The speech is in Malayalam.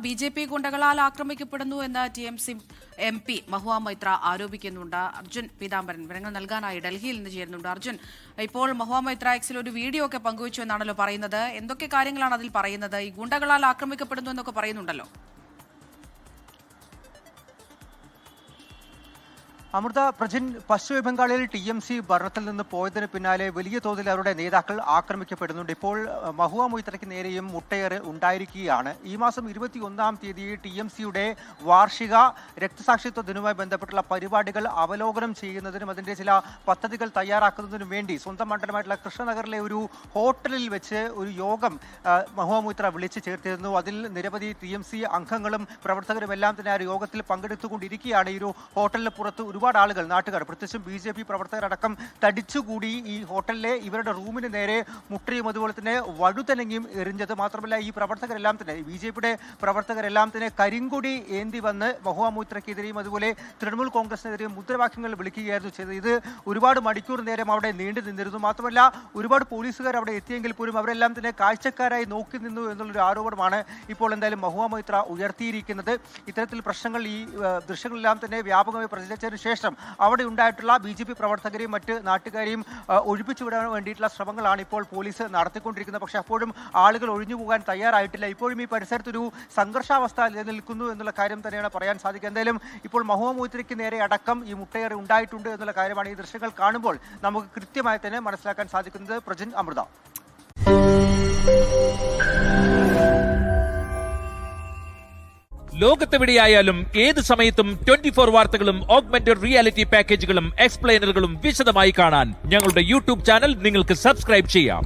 BJP ഗുണ്ടകളാൽ ആക്രമിക്കപ്പെടുന്നു എന്ന് TMC MP മഹുവ മൈത്ര ആരോപിക്കുന്നുണ്ട്. അർജുൻ പീതാംബരൻ വിവരങ്ങൾ നൽകാനായി ഡൽഹിയിൽ നിന്ന് ചേരുന്നുണ്ട്. അർജുൻ, ഇപ്പോൾ മഹുവ മൈത്ര എക്സിൽ ഒരു വീഡിയോ ഒക്കെ പങ്കുവച്ചു എന്നാണല്ലോ പറയുന്നത്. എന്തൊക്കെ കാര്യങ്ങളാണ് അതിൽ പറയുന്നത്? ഈ ഗുണ്ടകളാൽ ആക്രമിക്കപ്പെടുന്നു എന്നൊക്കെ പറയുന്നുണ്ടല്ലോ. അമൃത പ്രജിൻ, പശ്ചിമ ബംഗാളിൽ TMC ഭരണത്തിൽ നിന്ന് പോയതിന് പിന്നാലെ വലിയ തോതിൽ അവരുടെ നേതാക്കൾ ആക്രമിക്കപ്പെടുന്നുണ്ട്. ഇപ്പോൾ മഹുവ മൊയ്ത്രയ്ക്ക് നേരെയും മുട്ടയേറ് ഉണ്ടായിരിക്കുകയാണ്. ഈ മാസം 21-ാം തീയതി TMCയുടെ വാർഷിക രക്തസാക്ഷിത്വ ദിനവുമായി ബന്ധപ്പെട്ടുള്ള പരിപാടികൾ അവലോകനം ചെയ്യുന്നതിനും അതിൻ്റെ ചില പദ്ധതികൾ തയ്യാറാക്കുന്നതിനും വേണ്ടി സ്വന്തം മണ്ഡലമായിട്ടുള്ള കൃഷ്ണനഗറിലെ ഒരു ഹോട്ടലിൽ വെച്ച് ഒരു യോഗം മഹുവ മൊയ്ത്ര വിളിച്ചു ചേർത്തിരുന്നു. അതിൽ നിരവധി TMC അംഗങ്ങളും പ്രവർത്തകരും എല്ലാം തന്നെ ആ യോഗത്തിൽ പങ്കെടുത്തുകൊണ്ടിരിക്കുകയാണ്. ഈ ഒരു ഹോട്ടലിന് പുറത്ത് ഒരുപാട് ആളുകൾ, നാട്ടുകാർ, പ്രത്യേകിച്ചും BJP പ്രവർത്തകരടക്കം തടിച്ചുകൂടി ഈ ഹോട്ടലിലെ ഇവരുടെ റൂമിന് നേരെ മുട്ടയും അതുപോലെ തന്നെ വഴുതനങ്ങിയും എറിഞ്ഞത്. മാത്രമല്ല ഈ പ്രവർത്തകരെല്ലാം തന്നെ, BJPയുടെ പ്രവർത്തകരെല്ലാം തന്നെ കരിങ്കൊടി ഏന്തി വന്ന് മഹുവ മൊയ്ത്രയ്ക്കെതിരെയും അതുപോലെ തൃണമൂൽ കോൺഗ്രസിനെതിരെയും മുദ്രാവാക്യങ്ങൾ വിളിക്കുകയായിരുന്നു ചെയ്തത്. ഇത് ഒരുപാട് മണിക്കൂർ നേരം അവിടെ നീണ്ടു നിന്നിരുന്നു. മാത്രമല്ല ഒരുപാട് പോലീസുകാർ അവിടെ എത്തിയെങ്കിൽ പോലും അവരെല്ലാം തന്നെ കാഴ്ചക്കാരായി നോക്കി നിന്നു എന്നുള്ളൊരു ആരോപണമാണ് ഇപ്പോൾ എന്തായാലും മഹുവ മൊയ്ത്ര ഉയർത്തിയിരിക്കുന്നത്. ഇത്തരത്തിൽ പ്രശ്നങ്ങൾ ഈ ദൃശ്യങ്ങളെല്ലാം തന്നെ വ്യാപകമായി പ്രചരിച്ചതിന് ശേഷം അവിടെ ഉണ്ടായിട്ടുള്ള BJP പ്രവർത്തകരെയും മറ്റ് നാട്ടുകാരെയും ഒഴിപ്പിച്ചുവിടാൻ വേണ്ടിയിട്ടുള്ള ശ്രമങ്ങളാണ് ഇപ്പോൾ പോലീസ് നടത്തിക്കൊണ്ടിരിക്കുന്നത്. പക്ഷേ അപ്പോഴും ആളുകൾ ഒഴിഞ്ഞു പോകാൻ തയ്യാറായിട്ടില്ല. ഇപ്പോഴും ഈ പരിസരത്തൊരു സംഘർഷാവസ്ഥ നിലനിൽക്കുന്നു എന്നുള്ള കാര്യം തന്നെയാണ് പറയാൻ സാധിക്കുക. എന്തായാലും ഇപ്പോൾ മഹുവ മൊയ്ത്രയ്ക്ക് നേരെ അടക്കം ഈ മുട്ടയേറ് ഉണ്ടായിട്ടുണ്ട് എന്നുള്ള കാര്യമാണ് ഈ ദൃശ്യങ്ങൾ കാണുമ്പോൾ നമുക്ക് കൃത്യമായി തന്നെ മനസ്സിലാക്കാൻ സാധിക്കുന്നത്. പ്രജിൻ, അമൃത. ലോകത്തെവിടെയായാലും ഏത് സമയത്തും 24 വാർത്തകളും ഓഗ്മെന്റഡ് റിയാലിറ്റി പാക്കേജുകളും എക്സ്പ്ലെയിനറുകളും വിശദമായി കാണാൻ ഞങ്ങളുടെ YouTube ചാനൽ നിങ്ങൾക്ക് സബ്സ്ക്രൈബ് ചെയ്യാം.